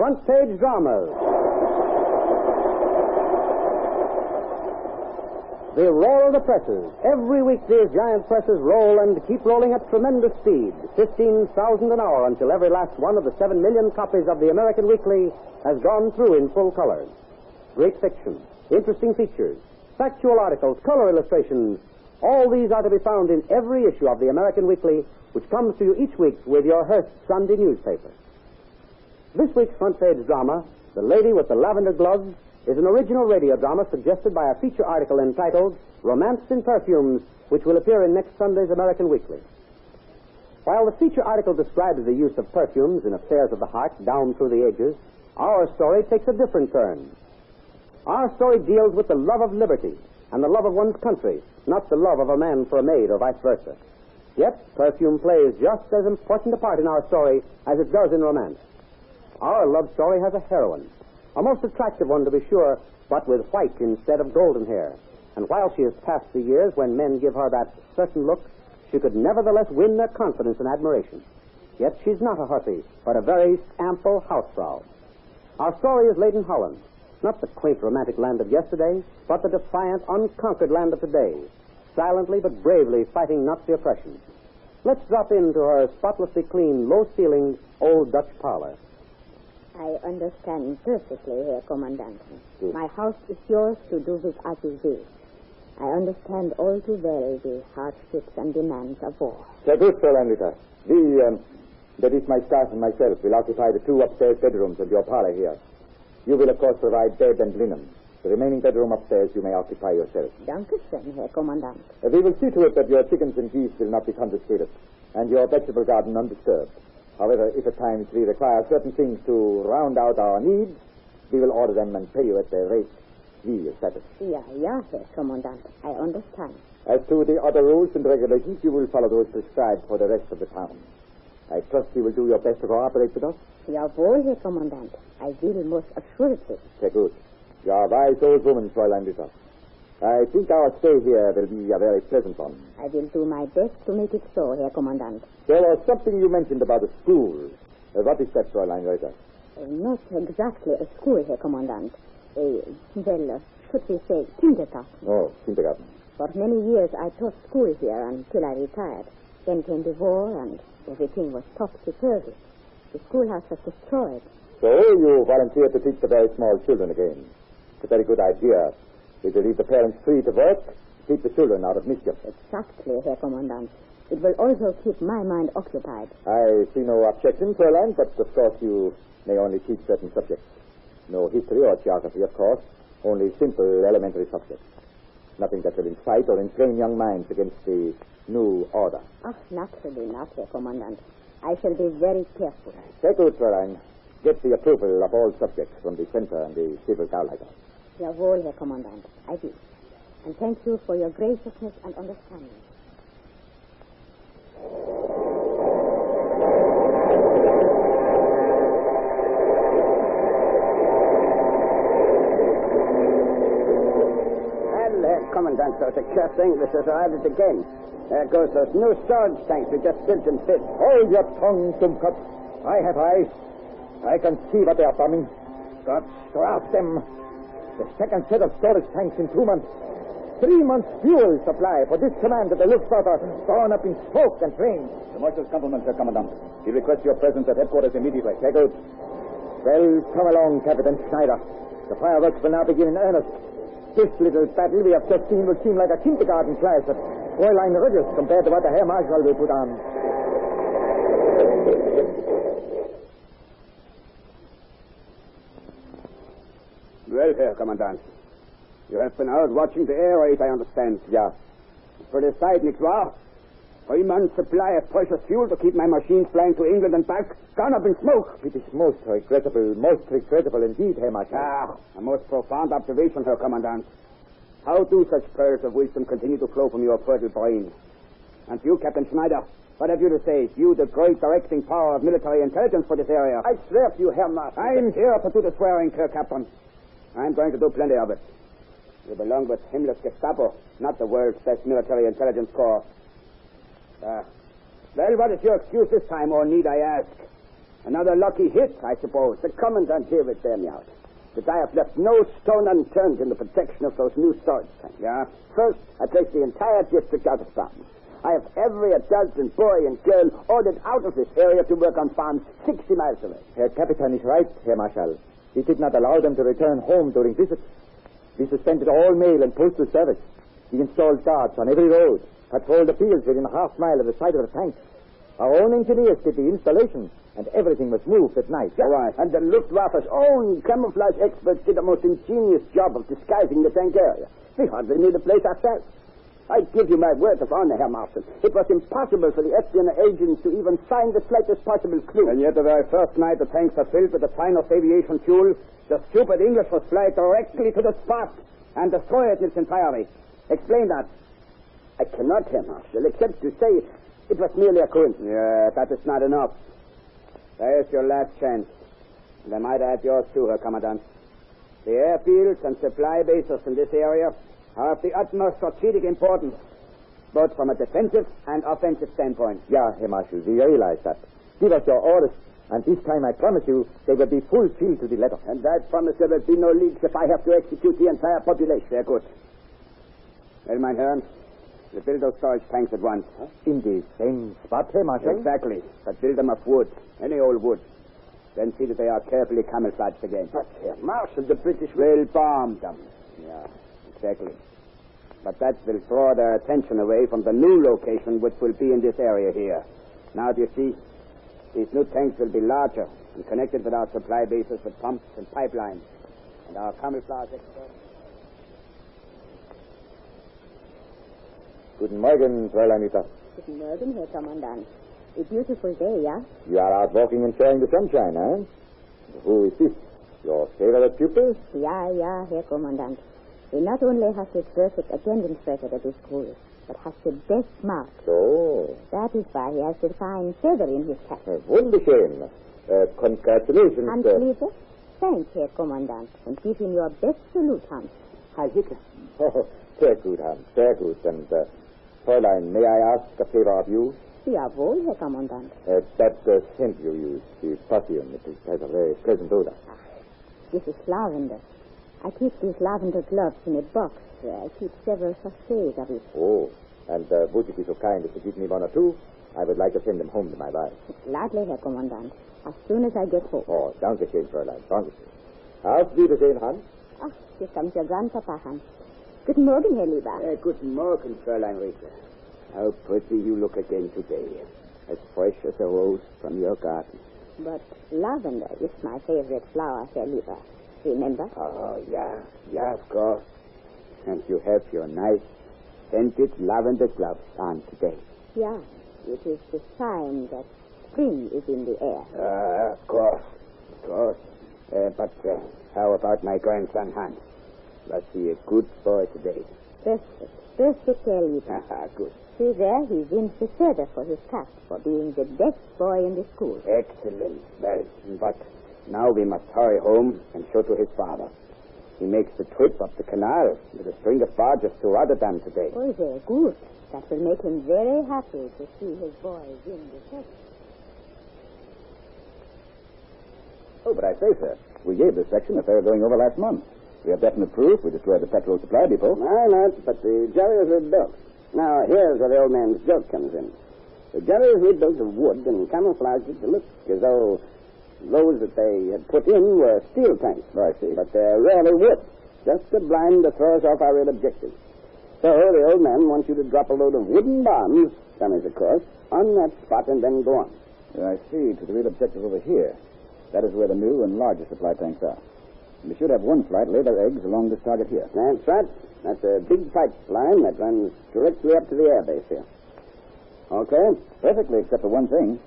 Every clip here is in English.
Front Page Dramas. The roar of the presses. Every week these giant presses roll and keep rolling at tremendous speed, 15,000 an hour, until every last one of the 7 million copies of the American Weekly has gone through in full color. Great fiction, interesting features, factual articles, color illustrations, all these are to be found in every issue of the American Weekly, which comes to you each week with your Heists Sunday newspaper. This week's Front Page Drama, The Lady with the Lavender Gloves, is an original radio drama suggested by a feature article entitled Romanced in Perfumes, which will appear in next Sunday's American Weekly. While the feature article describes the use of perfumes in affairs of the heart down through the ages, our story takes a different turn. Our story deals with the love of liberty and the love of one's country, not the love of a man for a maid or vice versa. Yet, perfume plays just as important a part in our story as it does in romance. Our love story has a heroine, a most attractive one to be sure, but with white instead of golden hair. And while she has passed the years when men give her that certain look, she could nevertheless win their confidence and admiration. Yet she's not a hussy, but a very ample housefrau. Our story is laid in Holland, not the quaint romantic land of yesterday, but the defiant, unconquered land of today, silently but bravely fighting Nazi oppression. Let's drop into her spotlessly clean, low-ceilinged, old Dutch parlor. I understand perfectly, Herr Commandant. My house is yours to do with as you wish. I understand all too well the hardships and demands of war. Sehr gut, Fräulein Ritter. That is my staff and myself, will occupy the 2 upstairs bedrooms of your parlor here. You will, of course, provide bed and linen. The remaining bedroom upstairs you may occupy yourself. Dankeschön, Herr Commandant. We will see to it that your chickens and geese will not be confiscated, and your vegetable garden undisturbed. However, if at times we require certain things to round out our needs, we will order them and pay you at the rate we establish. Yeah, Herr Commandant. I understand. As to the other rules and regulations, you will follow those prescribed for the rest of the town. I trust you will do your best to cooperate with us. Jawohl, Herr Commandant. I will most assuredly. Sehr gut. You are a wise old woman, Fräulein Ritter. I think our stay here will be a very pleasant one. I will do my best to make it so, Herr Commandant. There was something you mentioned about a school. What is that, Fräulein Ritter? Not exactly a school, Herr Commandant. Should we say kindergarten? Oh, kindergarten. For many years I taught school here until I retired. Then came the war and everything was topsy-turvy. The schoolhouse was destroyed. So you volunteered to teach the very small children again. It's a very good idea. It will leave the parents free to work, keep the children out of mischief. Exactly, Herr Commandant. It will also keep my mind occupied. I see no objection, Fräulein, but of course you may only teach certain subjects. No history or geography, of course. Only simple, elementary subjects. Nothing that will incite or inflame young minds against the new order. Naturally not, Herr Commandant. I shall be very careful. Very good, Fräulein. Get the approval of all subjects from the center and the civil Gauleiter. Jawohl, Herr Commandant. I will. And thank you for your graciousness and understanding. Well, Herr Commandant, so the cursed English has arrived again. There goes those new storage tanks we just built and fit. Hold your tongue, Dumkopf. I have eyes. I can see what they are bombing. God straf them. The second set of storage tanks in 2 months. 3 months' fuel supply for this command of the Luftwaffe drawn up in smoke and flames. The Marshal's compliments, Herr Commandant. He requests your presence at headquarters immediately. Very good. Well, come along, Captain Schneider. The fireworks will now begin in earnest. This little battle we have just seen will seem like a kindergarten class at Fräulein Ritter's compared to what the Herr Marshal will put on. Well, Herr Commandant, you have been out watching the air raid, I understand. Yeah. Pretty sight, nicht wahr? 3 months' supply of precious fuel to keep my machines flying to England and back, gone up in smoke. It is most regrettable indeed, Herr Marshal. A most profound observation, Herr Commandant. How do such pearls of wisdom continue to flow from your fertile brain? And you, Captain Schneider, what have you to say? You, the great directing power of military intelligence for this area. I swear to you, Herr Marshal. I'm here to do the swearing, Herr Captain. I'm going to do plenty of it. You belong with Himmler's Gestapo, not the world's best military intelligence corps. Well, what is your excuse this time, or need I ask? Another lucky hit, I suppose. The commandant here will bear me out. But I have left no stone unturned in the protection of those new storage tanks. Yeah? First, I placed the entire district out of farms. I have every adult and boy and girl ordered out of this area to work on farms 60 miles away. Herr Captain is right, Herr Marshal. We did not allow them to return home during visits. We suspended all mail and postal service. We installed guards on every road, patrolled the fields within a half mile of the site of the tanks. Our own engineers did the installation, and everything was moved at night. All right. And the Luftwaffe's own camouflage experts did a most ingenious job of disguising the tank area. We hardly need a place ourselves. I give you my word of honor, Herr Marshal. It was impossible for the espionage agents to even find the slightest possible clue. And yet the very first night the tanks are filled with the finest aviation fuel, the stupid English was fly directly to the spot and destroy it in its entirety. Explain that. I cannot, Herr Marshal, except to say it was merely a coincidence. Yeah, that is not enough. There's your last chance. And I might add yours too, Herr Commandant. The airfields and supply bases in this area are of the utmost strategic importance, both from a defensive and offensive standpoint. Yeah, Herr Marshal, we realize that. Give us your orders, and this time I promise you they will be fulfilled to the letter. And I promise there will be no leaks if I have to execute the entire population. Very good. Well, mein Herren, we'll build those storage tanks at once. Huh? In the same spot, Herr Marshal? Exactly. But build them of wood, any old wood. Then see that they are carefully camouflaged again. But, Herr Marshal, the British will bomb them. Yeah, exactly. But that will draw their attention away from the new location, which will be in this area here. Now, do you see? These new tanks will be larger and connected with our supply bases with pumps and pipelines. And our camouflage experts. Guten Morgen, Fräulein Rita. Guten Morgen, Herr Commandant. A beautiful day, yeah? You are out walking and enjoying the sunshine, huh? Who is this? Your favorite pupil? Yeah, Herr Commandant. He not only has the perfect attendance record at his school, but has the best marks. So. That is why he has the fine feather in his cap. Wunderschön. Congratulations. Hans Liebe, thank Herr Commandant, and give him your best salute, Hans. Heil Hicke. Oh, sehr gut, Hans, sehr gut. And, Fräulein, may I ask a favor of you? Jawohl, Herr Commandant. That scent you use, the perfume, it has a very pleasant odor. This is lavender. I keep these lavender gloves in a box. I keep several sachets of it. Oh, and would you be so kind as to give me one or two? I would like to send them home to my wife. Gladly, Herr Commandant. As soon as I get home. Oh, danke schön, Fräulein, danke schön. Auf Wiedersehen, Hans. Ach, here comes your grandpapa, Hans. Guten Morgen, Herr Lieber. Guten Morgen, Fräulein Rita. How pretty you look again today. As fresh as a rose from your garden. But lavender is my favorite flower, Herr Lieber. Remember? Oh, yeah, of course. And you have your nice scented lavender gloves on today. Yeah, it is the sign that spring is in the air. Of course. But how about my grandson, Hans? Was he a good boy today? Perfect, Herr Lieber. Good. See there, he wins the feather for his cap for being the best boy in the school. Excellent. Well, but now we must hurry home and show to his father. He makes the trip up the canal with a string of barges to Rotterdam today. Oh, very good. That will make him very happy to see his boy win the test. Oh, but I say, sir, we gave this section a fair going over last month. We have definite proof we destroyed the petrol supply depot. Why not? But the jerry is rebuilt. Now, here's where the old man's joke comes in. The jerry is rebuilt of wood and camouflaged it to look as though those that they had put in were steel tanks. I see. But they're really wood, just to blind to throw us off our real objective. So the old man wants you to drop a load of wooden bombs, dummies of course, on that spot and then go on. I see. To the real objective over here. That is where the new and larger supply tanks are. We should have one flight lay their eggs along this target here. That's right. That's a big pipeline that runs directly up to the airbase here. Okay? Perfectly, except for one thing.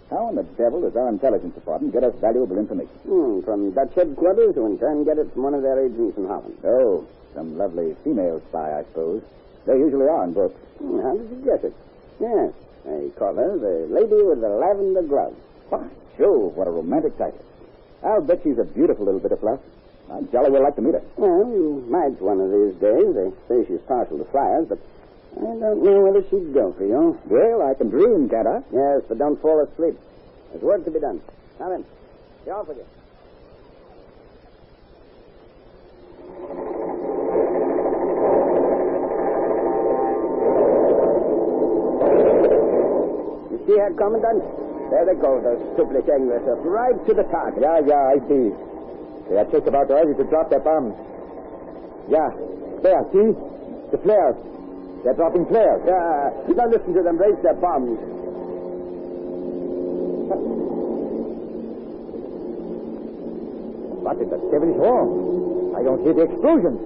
How in the devil does our intelligence department get us valuable information? From Dutch headquarters, who in turn get it from one of their agents in Holland. Oh, some lovely female spy, I suppose. They usually are in books. How did you guess it? Yes, they call her the lady with the lavender glove. By Jove, what a romantic title. I'll bet she's a beautiful little bit of fluff. I'd jolly well like to meet her. Well, you might one of these days. They say she's partial to flyers, but I don't know whether she'd go for you. Well, I can dream, can't I? Yes, but don't fall asleep. There's work to be done. Come in. Be off with you. You see, Herr Commandant? There they go, those stupid Englisher, right to the target. Yeah, I see. They are just about ready to drop their bombs. Yeah, there, see? The flares. They're dropping flares. Yeah, now listen to them raise their bombs. What in the devil is wrong? I don't hear the explosions.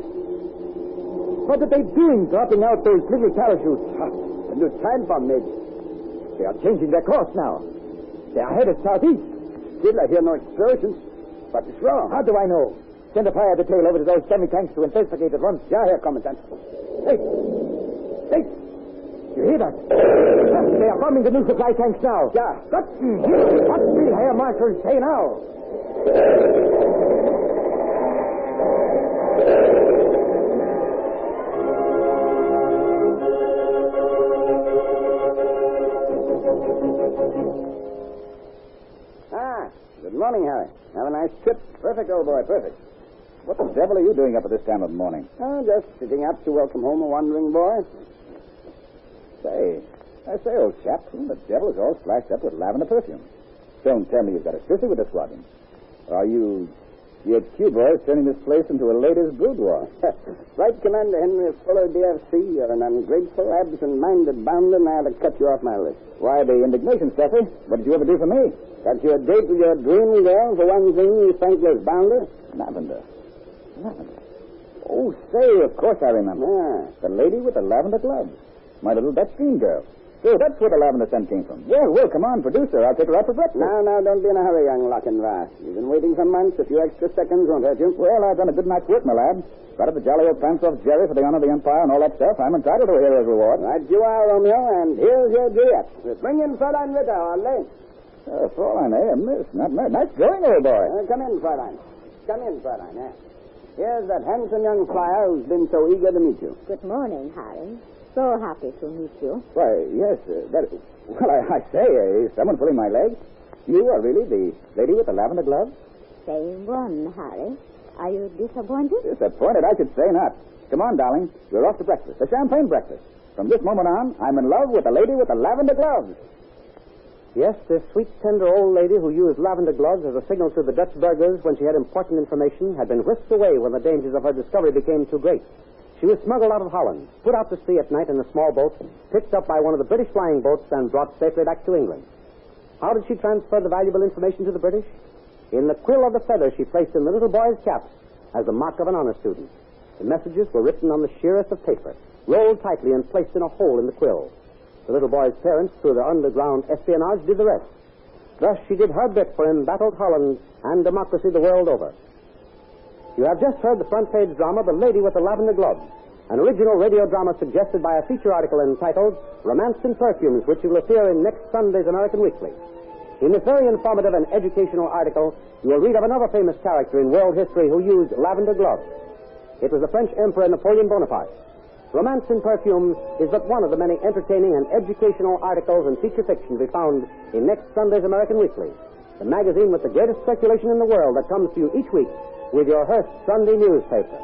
What are they doing, dropping out those little parachutes? A new time bomb, Major. They are changing their course now. They are headed southeast. Still, I hear no explosions. What is wrong? How do I know? Send a fire detail over to those semi-tanks to investigate at once. Yeah, Herr Commandant. Hey! Hey! You hear that? They are bombing the new supply tanks now. Yeah. What will Herr Marshal say now? Good morning, Harry. Have a nice trip. Perfect, old boy, perfect. What the devil are you doing up at this time of the morning? Oh, just sitting up to welcome home a wandering boy. Say, old chap, who the devil is all splashed up with lavender perfume? Don't tell me you've got a sissy with the squadron. Are you HQ boys turning this place into a ladies' boudoir? Right, Commander Henry Fuller, DFC. You're an ungrateful, absent-minded bounder, and I had to cut you off my list. Why, the indignation, Steffi. What did you ever do for me? Got you a date with your dream girl for one thing you thankless bounder? Lavender. Oh, say, of course I remember. Yeah. The lady with the lavender gloves. My little Dutch dream girl. So that's where the lavender scent came from. Well, come on, producer. I'll take her out for breakfast. Now, don't be in a hurry, young Lochinvar. You've been waiting for months. A few extra seconds won't hurt you. Well, I've done a good night's work, my lad. Got up the jolly old pants off Jerry for the honor of the Empire and all that stuff. I'm entitled to a hero's reward. Right you are, Romeo, and here's your Juliet. Bring in Fräulein Ritter, Arley. Fräulein, a miss. Not married. Nice going, old boy. Come in, Fräulein. Yeah. Here's that handsome young flyer who's been so eager to meet you. Good morning, Harry. So happy to meet you. Why, yes, well, I say, is someone pulling my leg? You are really the lady with the lavender gloves? Same one, Harry. Are you disappointed? Disappointed? I should say not. Come on, darling. We're off to breakfast. A champagne breakfast. From this moment on, I'm in love with the lady with the lavender gloves. Yes, this sweet, tender old lady who used lavender gloves as a signal to the Dutch burglars when she had important information had been whisked away when the dangers of her discovery became too great. She was smuggled out of Holland, put out to sea at night in a small boat, picked up by one of the British flying boats, and brought safely back to England. How did she transfer the valuable information to the British? In the quill of the feather she placed in the little boy's caps as the mark of an honor student. The messages were written on the sheerest of paper, rolled tightly and placed in a hole in the quill. The little boy's parents, through their underground espionage, did the rest. Thus she did her bit for embattled Holland and democracy the world over. You have just heard the front-page drama, The Lady with the Lavender Gloves, an original radio drama suggested by a feature article entitled Romance in Perfumes, which will appear in next Sunday's American Weekly. In this very informative and educational article, you will read of another famous character in world history who used lavender gloves. It was the French Emperor Napoleon Bonaparte. Romance in Perfumes is but one of the many entertaining and educational articles and feature fiction to be found in next Sunday's American Weekly, the magazine with the greatest circulation in the world that comes to you each week with your Hearst Sunday newspaper.